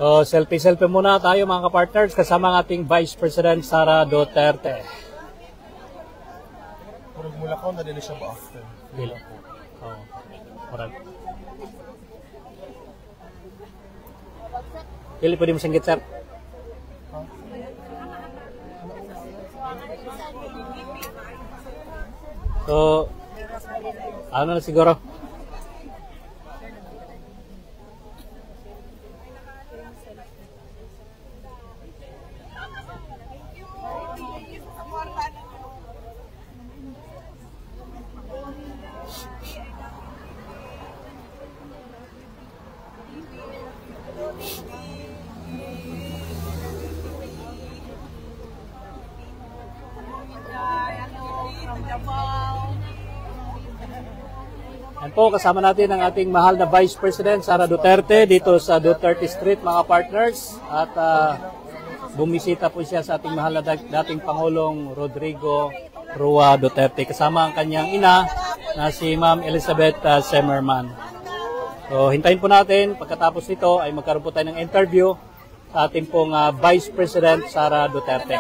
So, selfie-selfie muna tayo mga kapartners kasama ang ating Vice President Sara Duterte. Murag mula ko na din siya ba after? Dila po. Oo. Murag. Dili pwede mo singgit, sir. So, ano na siguro? Yan po, kasama natin ang ating mahal na Vice President Sara Duterte dito sa Duterte Street mga partners. At bumisita po siya sa ating mahal na dating Pangulong Rodrigo Roa Duterte. Kasama ang kanyang ina na si Ma'am Elizabeth Semerman. So hintayin po natin, pagkatapos nito ay magkaroon po tayo ng interview sa ating pong Vice President Sara Duterte.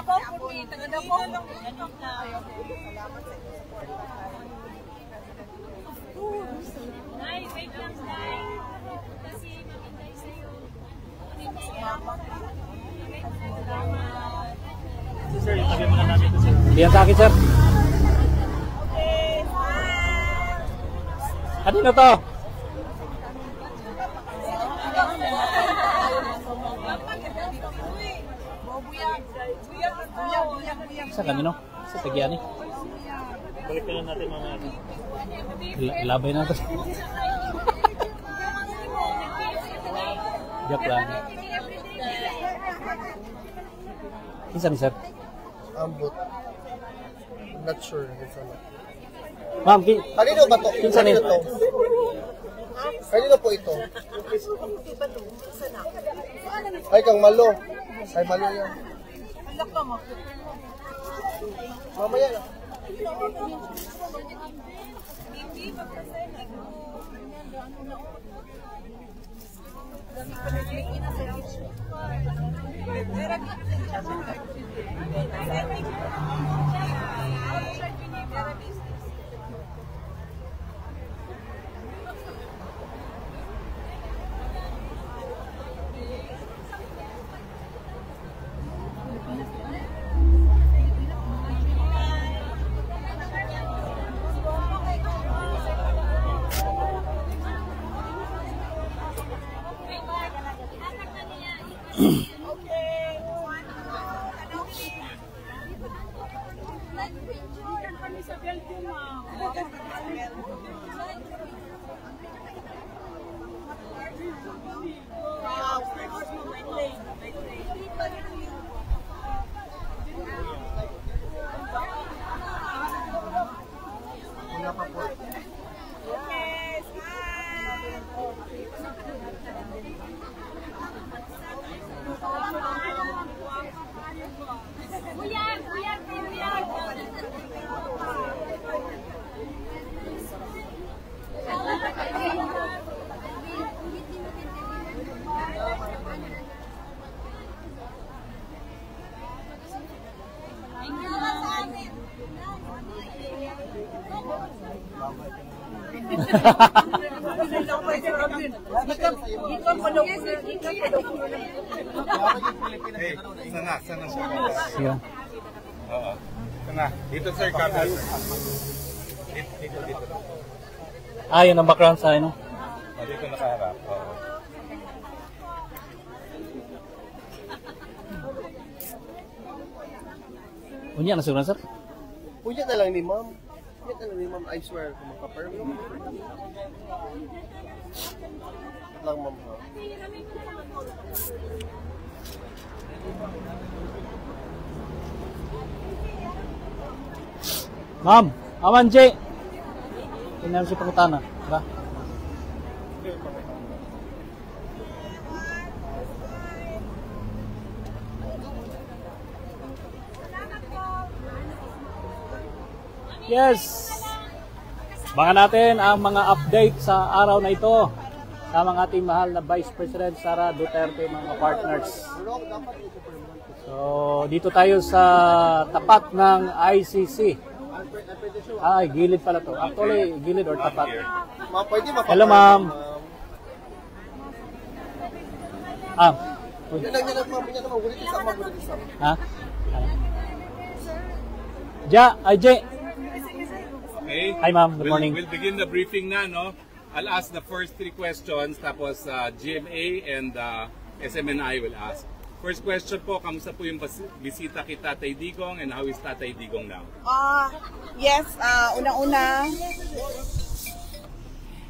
Sir, itabi mo na namin ito, sir. Diyan sa akin, sir. Kanino to? Sa kanino? Sa Tagiani? Balik na natin mga Ilabay na ito. Joke lang. Isa ni sir? ambot. Not sure. Ma'am, Kanino ba to? kinsa ni? Kanino to? Kanino po ito? Ay, kang malo. Ay, malo yan. Mamaya na. Wala pa po. Sana siya. Siya. Oo. Sana. Dito sir, camera. Dito. Ah, yun ang background sa ano? Dito nakaharap. Oo. Unya na siguro, sir? Punya na lang ni ma'am. Punya na lang ni ma'am. I swear, kung makaperm. Lang ma'am. Ma'am, Aman J. Tingnan si pangutana, ba? Yes. Baka natin ang mga update sa araw na ito Kasama ang ating mahal na Vice President Sara Duterte, mga partners. So, dito tayo sa tapat ng ICC. Ay, gilid pala to. Actually, gilid or tapat? Hello, ma'am. Ha? Ja, Jay. Okay. Hi, ma'am. Good morning. We'll begin the briefing na, no? I'll ask the first 3 questions, tapos GMA and SMNI will ask. First question po, kamusta po yung bisita kay Tatay Digong and how is Tatay Digong now? Yes, unang-una.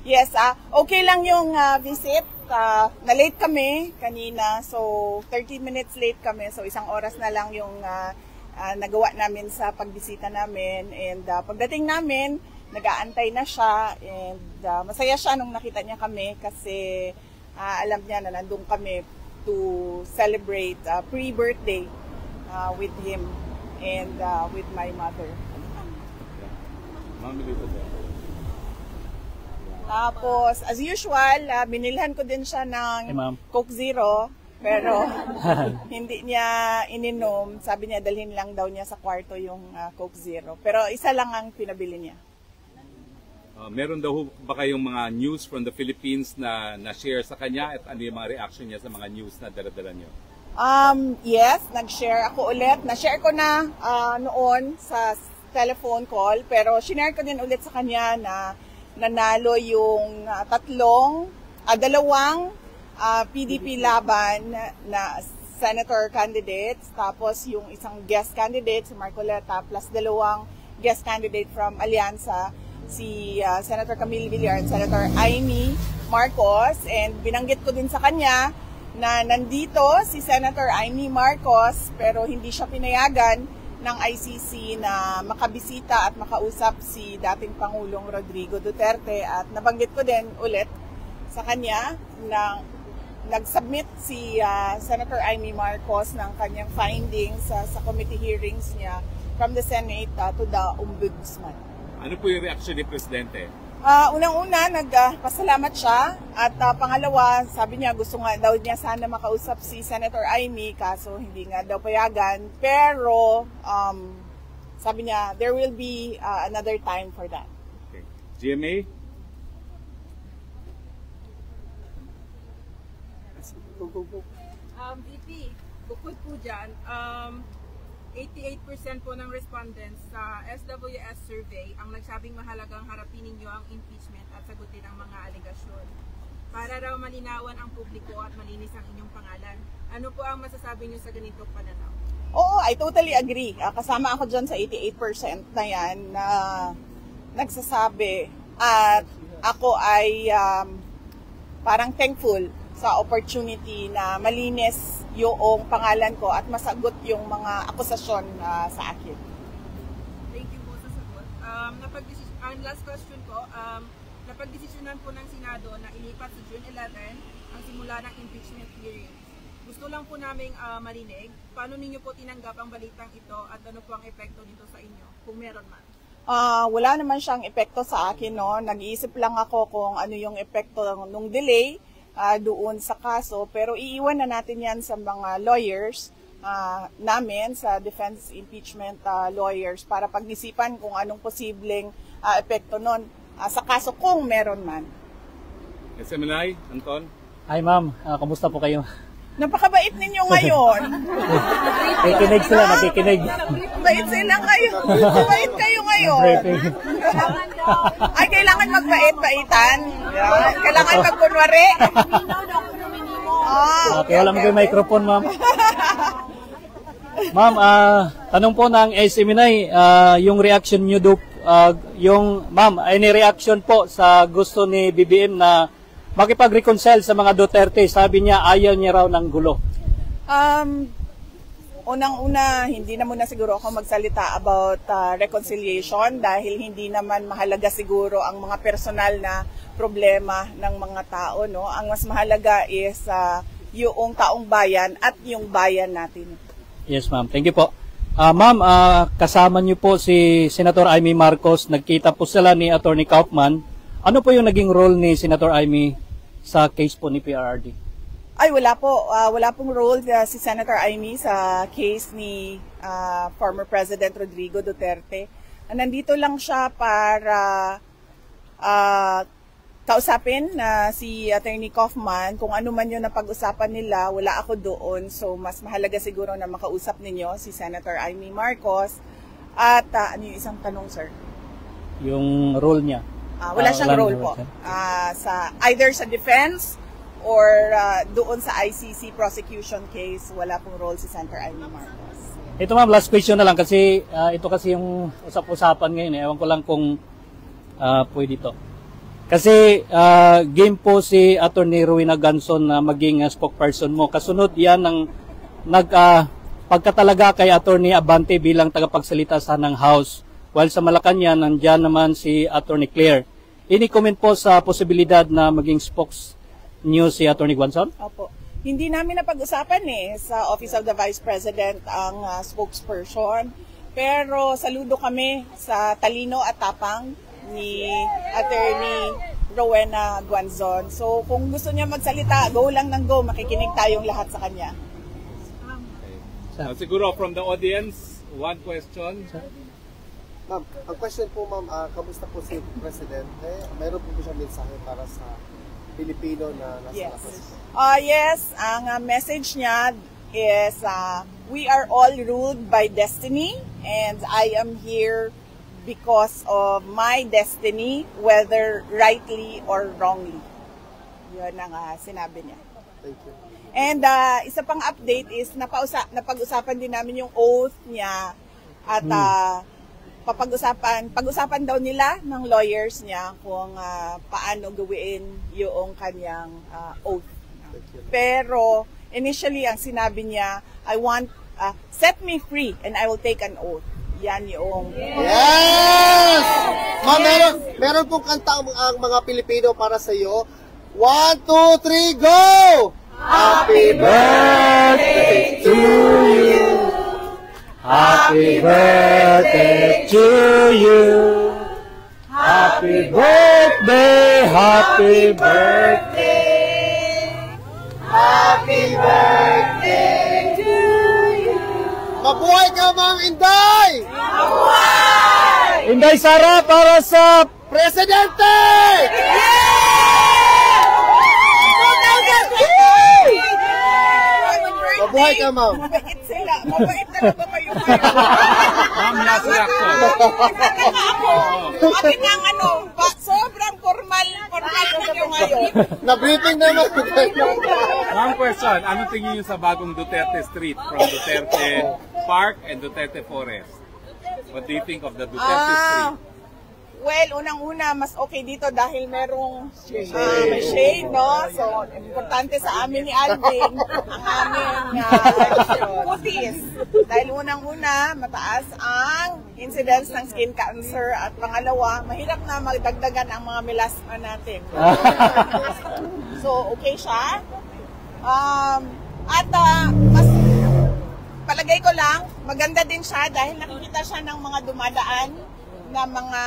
Yes, okay lang yung visit. Na-late kami kanina, so 30 minutes late kami. So 1 oras na lang yung nagawa namin sa pagbisita namin. And pagdating namin, nag-aantay na siya. And masaya siya nung nakita niya kami kasi alam niya na nandun kami to celebrate pre-birthday with him and with my mother. Tapos, as usual, binilhan ko din siya ng Coke Zero, pero hindi niya ininom. Sabi niya, dalhin lang daw niya sa kwarto yung Coke Zero. Pero isa lang ang pinabili niya. Meron daw ba kayong mga news from the Philippines na na-share sa kanya at ano yung mga reaction niya sa mga news na dala-dala niyo? Yes, nag-share ako ulit. Na-share ko na noon sa telephone call, pero shinare ko din ulit sa kanya na nanalo yung dalawang PDP laban na senator candidates, tapos yung isang guest candidate, si Marcoleta, plus 2 guest candidate from Alianza, si Senator Camille Villar and Senator Amy Marcos. And binanggit ko din sa kanya na nandito si Senator Amy Marcos pero hindi siya pinayagan ng ICC na makabisita at makausap si dating Pangulong Rodrigo Duterte. At nabanggit ko din ulit sa kanya na nag-submit si Senator Amy Marcos ng kanyang findings sa committee hearings niya from the Senate to the Ombudsman. Ano po yung reaction ni Presidente? Unang-una, nagpasalamat siya. At pangalawa, sabi niya gusto nga daw niya sana makausap si Senator Amy, kaso hindi nga daw payagan. Pero sabi niya, there will be another time for that. Okay. GMA? VP, bukod po dyan, 88% po ng respondents sa SWS survey ang nagsabing mahalagang harapin ninyo ang impeachment at sagutin ang mga alegasyon. Para raw malinawan ang publiko at malinis ang inyong pangalan. Ano po ang masasabi niyo sa ganitong pananaw? Oo, I totally agree. Kasama ako dyan sa 88% na yan na nagsasabi. At ako ay parang thankful sa opportunity na malinis yung pangalan ko at masagot yung mga akusasyon sa akin. Thank you po sa sagot. Last question po, napagdesisyonan po ng Senado na ilipat sa June 11 ang simula ng impeachment hearing. Gusto lang po naming marinig, paano ninyo po tinanggap ang balitang ito at ano po ang epekto nito sa inyo, kung meron man? Wala naman siyang epekto sa akin, no? Nag-iisip lang ako kung ano yung epekto nung delay doon sa kaso, pero iiwan na natin yan sa mga lawyers namin, sa defense impeachment lawyers, para pag-isipan kung anong posibleng epekto nun sa kaso kung meron man. SMNI, Anton? Hi, ma'am. Kamusta po kayo? Napakabait ninyo ngayon. Nakikinig sila, nakikinig. Bait sila kayo. Bait kayo ngayon. Ay, kailangan magbait-baitan. Kailangan magkunwari. Okay, wala mo yung microphone, ma'am. Ma'am, tanong po ng SMNI, yung reaction nyo do, ma'am, any reaction po sa gusto ni BBM na makipag-reconcile sa mga Duterte? Sabi niya, ayaw niya raw ng gulo. Unang-una, hindi na muna siguro ako magsalita about reconciliation dahil hindi naman mahalaga siguro ang mga personal na problema ng mga tao, no? Ang mas mahalaga is yung taong bayan at yung bayan natin. Yes, ma'am. Thank you po. Ma'am, kasama niyo po si Senator Amy Marcos. Nagkita po sila ni Attorney Kaufman. Ano po yung naging role ni Senator Amy sa case po ni PRRD? Ay, wala po. Wala pong role si Senator Amy sa case ni former President Rodrigo Duterte. Nandito lang siya para kausapin si Attorney Kaufman. Kung ano man yun na pag-usapan nila, wala ako doon. So, mas mahalaga siguro na makausap ninyo si Senator Amy Marcos. At ano yung isang tanong, sir? Yung role niya? Wala siyang role po. Either sa defense or doon sa ICC prosecution case, wala pong role si Senator Amy Marcos. Ito ma'am, last question na lang kasi ito kasi yung usap-usapan ngayon. Ewan ko lang kung pwede ito. Kasi game po si Attorney Rowena Ganson na maging spokesperson mo. Kasunod yan ng pagkatalaga kay Attorney Abante bilang tagapagsalita sa ng House. While sa Malacanang, nandyan naman si Attorney Claire. Any comment po sa posibilidad na maging spokes niyo si Attorney Ganson? Opo. Hindi namin napag-usapan sa Office of the Vice President ang spokesperson. Pero saludo kami sa talino at tapang ni Attorney Rowena Ganson. So kung gusto niya magsalita, go lang ng go. Makikinig tayong lahat sa kanya. Siguro from the audience, one question. Ma'am, ang question po ma'am, kamusta po si President? Mayroon po siyang mensahe para sa Pilipino na nasa labas? Yes, ang message niya is we are all ruled by destiny and I am here because of my destiny, whether rightly or wrongly. Yun ang sinabi niya. Thank you. And isa pang update is napag-usapan din namin yung oath niya at pag-usapan daw nila ng lawyers niya kung paano gawin yung kanyang oath. Pero initially ang sinabi niya, I want set me free and I will take an oath. Yan yung Yes! Ma'am, meron pong kanta ang mga Pilipino para sa iyo. 1, 2, 3, go! Happy birthday to you. Happy birthday to you. Happy birthday, happy birthday. Happy birthday to you. Mabuhay ka, Ma'am Inday! Inday Sara para sa Presidente! Mabuhay ka, Ma'am. mabait sila. Mabait talaga kayo. Ma'am, last reaction. Akin ang sobrang formal kayo ngayon. Na-briefing naman. One question, ano tingin niyo sa bagong Duterte Street from Duterte Park and Duterte Forest? What do you think of the Duterte Street? Well, unang-una, mas okay dito dahil merong may shade, no? So, importante sa amin ni Alvin ang aming putis. Dahil unang-una, mataas ang incidence ng skin cancer at pangalawa, mahirap na magdagdagan ang mga melasma natin. So, okay siya. Mas palagay ko lang, maganda din siya dahil nakikita siya ng mga dumadaan na mga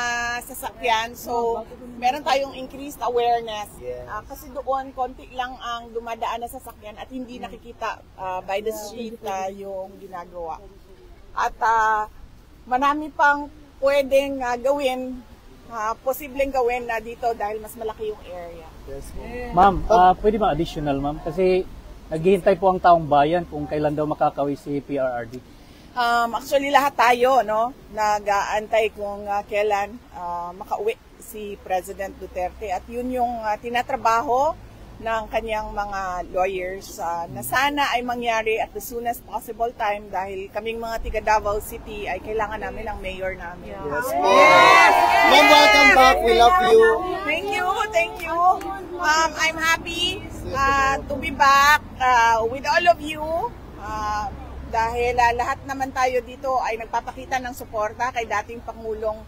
sasakyan. So, meron tayong increased awareness. Kasi doon, konti lang ang dumadaan na sasakyan at hindi nakikita by the street yung ginagawa. At marami pang pwedeng gawin, posibleng gawin na dito dahil mas malaki yung area. Ma'am, pwede ba additional ma'am? Kasi naghihintay po ang taong bayan kung kailan daw makakawi si PRRD. Actually, lahat tayo, no, nag-aantay kung kailan makauwi si President Duterte. At yun yung tinatrabaho ng kanyang mga lawyers na sana ay mangyari at the soonest possible time dahil kaming mga tiga Davao City ay kailangan namin ang mayor namin. Yes, Ma'am, welcome back. We love you. Thank you. I'm happy to be back with all of you. Dahil lahat naman tayo dito ay nagpapakita ng suporta kay dating Pangulong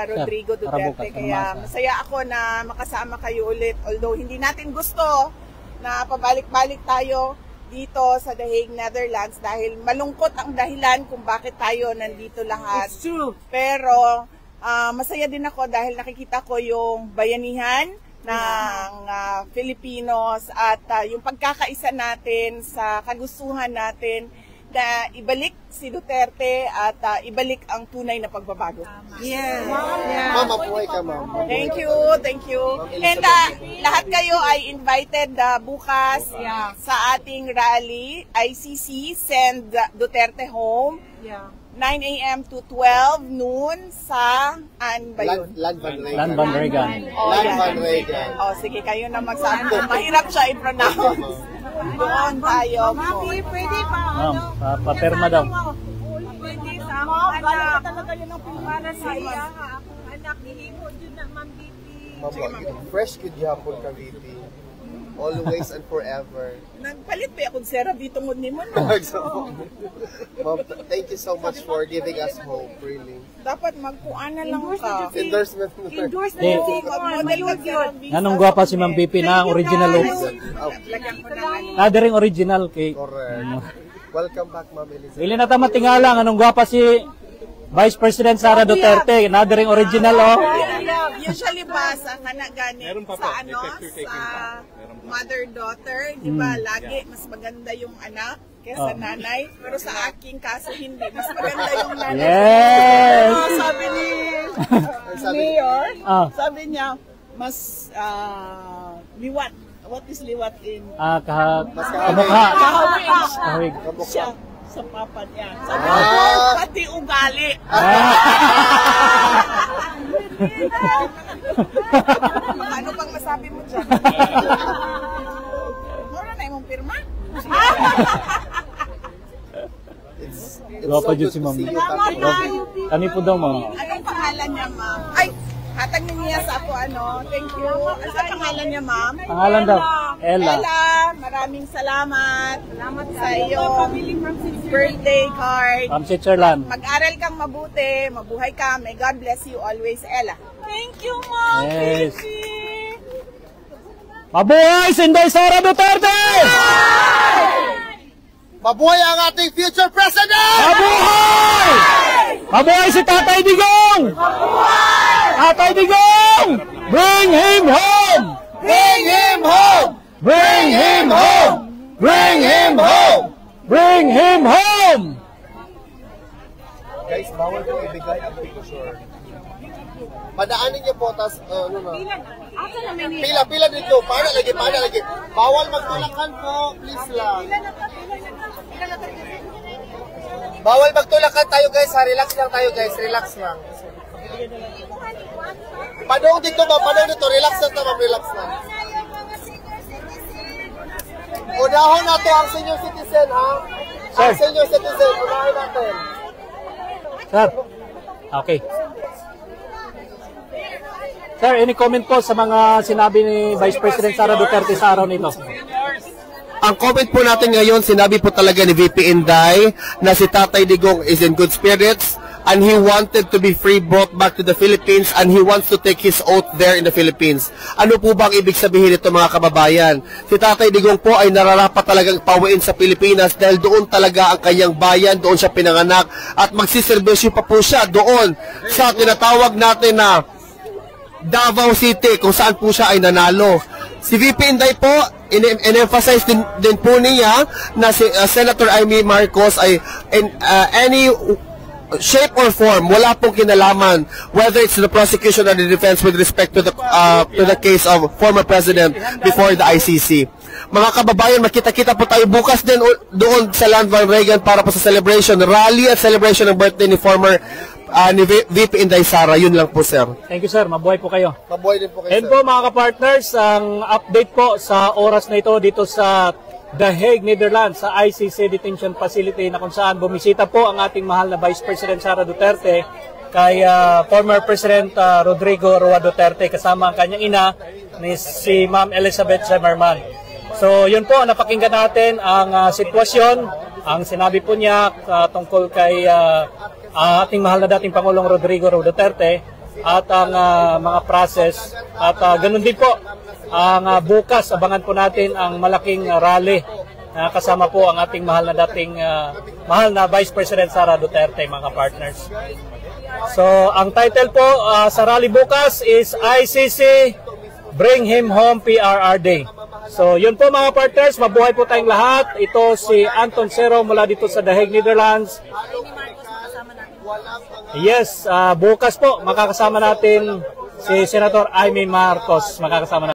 Rodrigo Duterte. Kaya masaya ako na makasama kayo ulit. Although hindi natin gusto na pabalik-balik tayo dito sa The Hague, Netherlands dahil malungkot ang dahilan kung bakit tayo nandito lahat. It's true. Pero masaya din ako dahil nakikita ko yung bayanihan ng Filipinos at yung pagkakaisa natin sa kagustuhan natin na ibalik si Duterte at ibalik ang tunay na pagbabago. Yes. Ma'am, mabuhay ka, ma'am. Thank you, thank you. And lahat kayo ay invited bukas sa ating rally, ICC, Send Duterte Home. Yeah. 9 a.m. to 12 noon sa Land Van Regan. Land Van Regan. Land Van Regan. Oh, sige, kayo na magsabi. Mahirap siya i-pronounce. Doon tayo po. Pwede pa. Ma'am, paperma daw. Pwede sa akong anak. Talaga yun ang para sa iya. Akong anak, nihimo dyan na Ma'am BP. Ma'am, fresh kid yapon ka, VP. Always and forever. Nagpalit pa akong sera dito mo ni mo. Ma'am, thank you so much for giving us hope, really. Dapat magkuana lang ka. Endorsement. Endorse Eh, na si Mag-model ka yun. Anong gwapa si Ma'am BP na ang original look? Lagyan ko na. Nadaring original kay Correct. Welcome back, Ma'am Elizabeth. Ili na tama tingalang anong gwapa si Vice President Sara Duterte, nadaring original oh. Usually ba sa kanagani Meron pa po, sa may ano picture taking sa pa. Meron pa. mother-daughter, di ba lagi mas maganda yung anak kaysa nanay, pero sa aking kaso hindi, mas maganda yung nanay. Yes! Sabi ni Sabi, Mayor, Ah, sabi niya mas liwat. What is liwat in kamukha. kahawig? Kahawig. Siya sa papa niya. Sabi Ah. ko, pati ugali. Ano bang masabi mo dyan? Mura na yung pirma? it's Gwapa so dyan good si to Ma'am. see you, Tatay. Kani po daw ma'am. Anong pangalan niya, ma'am? Ay, hatag niya sa ako, ano? Thank you. Ano sa pangalan niya, ma'am? Pangalan daw. Ella. Ella, maraming salamat. Salamat sa iyo. Birthday card. Ma'am Switzerland. Mag-aral kang mabuti, mabuhay ka. May God bless you always, Ella. Thank you, Mom. Yes. Baby. Mabuhay si Inday Sara Duterte! Mabuhay ang ating future president! Mabuhay! Mabuhay si Tatay Digong! Tatay Digong! Bring him home! Bring him home! Bring him home! Bring him home! Bring him home! Guys, bawal po ibigay ang picture. Padaanin niyo po, tas, ano na? Pila dito. Paano lagi? Bawal magtulakan po, please lang. Bawal magtulakan tayo, guys, ha? Relax lang tayo, guys. Relax lang. Padong dito, ma'am. Padong dito. Relax lang, ma'am. Relax lang. Unahon na to ang senior citizen, ha? Ang senior citizen. Unahin natin. Sir. Okay. Sir, any comment po sa mga sinabi ni Vice President Sara Duterte sa araw nito? Ang comment po natin ngayon, sinabi po talaga ni VP Inday na si Tatay Digong is in good spirits and he wanted to be free, brought back to the Philippines, and he wants to take his oath there in the Philippines. Ano po ba ang ibig sabihin nito, mga kababayan? Si Tatay Digong po ay nararapat talagang pauwiin sa Pilipinas dahil doon talaga ang kanyang bayan, doon siya pinanganak, at magsiservisyo pa po siya doon sa tinatawag natin na Davao City, kung saan po siya ay nanalo. Si VP Inday po, in-emphasize din po niya na si Senator Amy Marcos ay in any shape or form, wala pong kinalaman whether it's the prosecution or the defense with respect to the case of former president before the ICC. Mga kababayan, makita-kita po tayo bukas din doon sa Land Van Regan para po sa celebration, rally at celebration ng birthday ni former ni VP Inday Sara. Yun lang po, sir. Thank you, sir. Mabuhay po kayo. Mabuhay din po kayo, And po mga kapartners, ang update po sa oras na ito dito sa The Hague, Netherlands, sa ICC Detention Facility na kung saan bumisita po ang ating mahal na Vice President Sara Duterte kay former President Rodrigo Roa Duterte kasama ang kanyang ina ni si Ma'am Elizabeth Zimmerman. So yun po, napakinggan natin ang sitwasyon, ang sinabi po niya tungkol kay ating mahal na dating Pangulong Rodrigo Roa Duterte at ang mga process at ganun din po ang bukas, abangan po natin ang malaking rally na kasama po ang ating mahal na dating mahal na Vice President Sara Duterte, mga partners. So, ang title po sa rally bukas is ICC Bring Him Home PRR Day. So yun po mga partners, mabuhay po tayong lahat. Ito si Anton Cero mula dito sa The Hague, Netherlands. Yes, bukas po makakasama natin si Senator Amy Marcos. Makakasama natin.